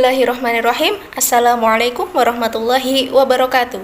Bismillahirrahmanirrahim. Assalamualaikum warahmatullahi wabarakatuh.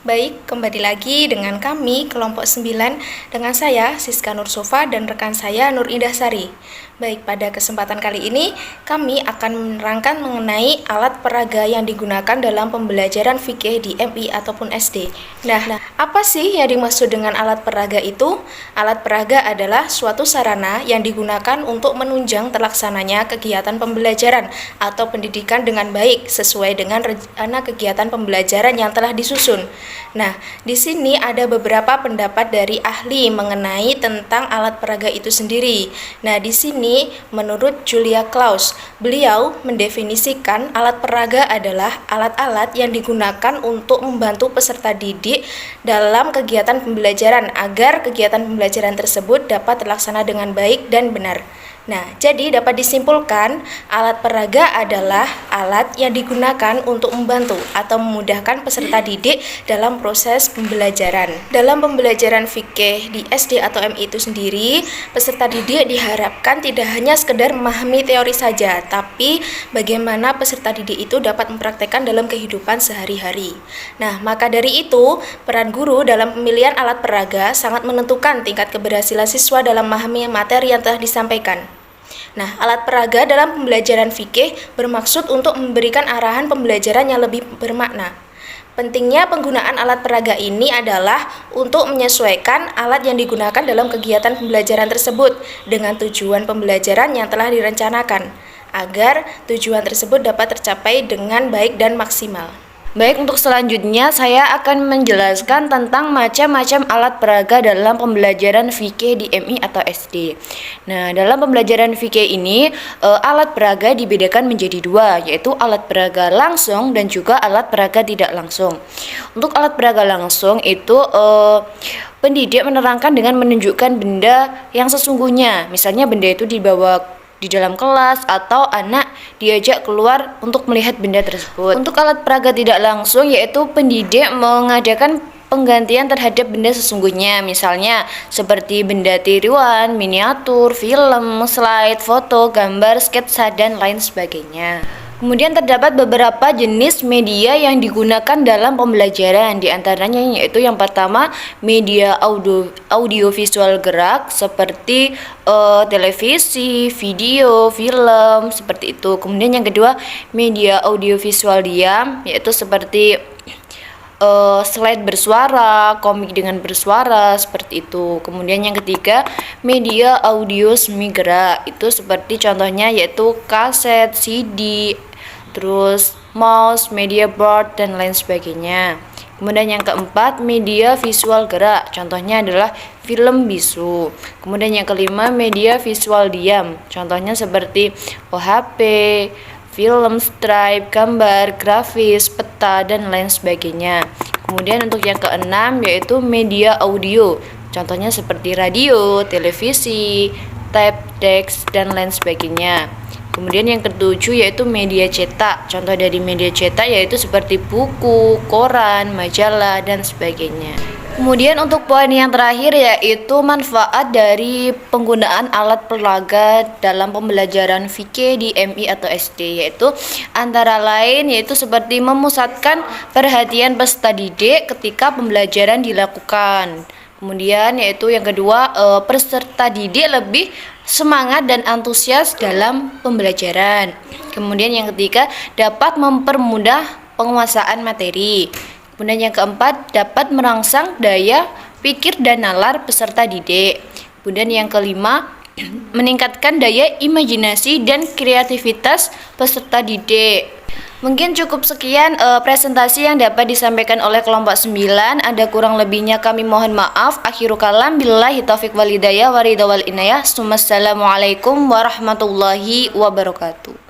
Baik, kembali lagi dengan kami kelompok 9 dengan saya Siska Nursofa dan rekan saya Nur Indah Sari. Baik, pada kesempatan kali ini kami akan menerangkan mengenai alat peraga yang digunakan dalam pembelajaran fikih di MI ataupun SD. Nah, apa sih yang dimaksud dengan alat peraga itu? Alat peraga adalah suatu sarana yang digunakan untuk menunjang terlaksananya kegiatan pembelajaran atau pendidikan dengan baik sesuai dengan rencana kegiatan pembelajaran yang telah disusun. Nah, di sini ada beberapa pendapat dari ahli mengenai tentang alat peraga itu sendiri. Nah, di sini menurut Julia Claus, beliau mendefinisikan alat peraga adalah alat-alat yang digunakan untuk membantu peserta didik dalam kegiatan pembelajaran agar kegiatan pembelajaran tersebut dapat terlaksana dengan baik dan benar. Nah, jadi dapat disimpulkan alat peraga adalah alat yang digunakan untuk membantu atau memudahkan peserta didik dalam proses pembelajaran. Dalam pembelajaran fikih di SD atau MI itu sendiri, peserta didik diharapkan tidak hanya sekedar memahami teori saja, tapi bagaimana peserta didik itu dapat mempraktekkan dalam kehidupan sehari-hari. Nah, maka dari itu, peran guru dalam pemilihan alat peraga sangat menentukan tingkat keberhasilan siswa dalam memahami materi yang telah disampaikan. Nah, alat peraga dalam pembelajaran fikih bermaksud untuk memberikan arahan pembelajaran yang lebih bermakna. Pentingnya penggunaan alat peraga ini adalah untuk menyesuaikan alat yang digunakan dalam kegiatan pembelajaran tersebut dengan tujuan pembelajaran yang telah direncanakan, agar tujuan tersebut dapat tercapai dengan baik dan maksimal. Baik, untuk selanjutnya saya akan menjelaskan tentang macam-macam alat peraga dalam pembelajaran fikih di MI atau SD. Nah, dalam pembelajaran fikih ini, alat peraga dibedakan menjadi dua, yaitu alat peraga langsung dan juga alat peraga tidak langsung. Untuk alat peraga langsung itu pendidik menerangkan dengan menunjukkan benda yang sesungguhnya. Misalnya benda itu dibawa di dalam kelas atau anak diajak keluar untuk melihat benda tersebut. Untuk alat peraga tidak langsung yaitu pendidik mengadakan penggantian terhadap benda sesungguhnya, misalnya seperti benda tiruan, miniatur, film, slide, foto, gambar, sketsa, dan lain sebagainya. Kemudian terdapat beberapa jenis media yang digunakan dalam pembelajaran, di antaranya yaitu yang pertama media audiovisual gerak seperti televisi, video, film, seperti itu. Kemudian yang kedua media audiovisual diam yaitu seperti slide bersuara, komik dengan bersuara, seperti itu. Kemudian yang ketiga, media audio semi gerak, itu seperti contohnya yaitu kaset, CD, terus mouse, media board, dan lain sebagainya. Kemudian yang keempat, media visual gerak, contohnya adalah film bisu. Kemudian yang kelima, media visual diam, contohnya seperti OHP, film stripe, gambar, grafis, peta, dan lain sebagainya. Kemudian untuk yang keenam yaitu media audio, contohnya seperti radio, televisi, tape, teks, dan lain sebagainya. Kemudian yang ketujuh yaitu media cetak, contoh dari media cetak yaitu seperti buku, koran, majalah, dan sebagainya. Kemudian untuk poin yang terakhir yaitu manfaat dari penggunaan alat peraga dalam pembelajaran fikih di MI atau SD, yaitu antara lain yaitu seperti memusatkan perhatian peserta didik ketika pembelajaran dilakukan. Kemudian yaitu yang kedua, peserta didik lebih semangat dan antusias dalam pembelajaran. Kemudian yang ketiga, dapat mempermudah penguasaan materi. Kemudian yang keempat, dapat merangsang daya pikir dan nalar peserta didik. Kemudian yang kelima, meningkatkan daya imajinasi dan kreativitas peserta didik. Mungkin cukup sekian presentasi yang dapat disampaikan oleh kelompok 9. Ada kurang lebihnya kami mohon maaf. Akhiru kalam billahi taufiq walhidayah waridha wal inayah. Assalamualaikum warahmatullahi wabarakatuh.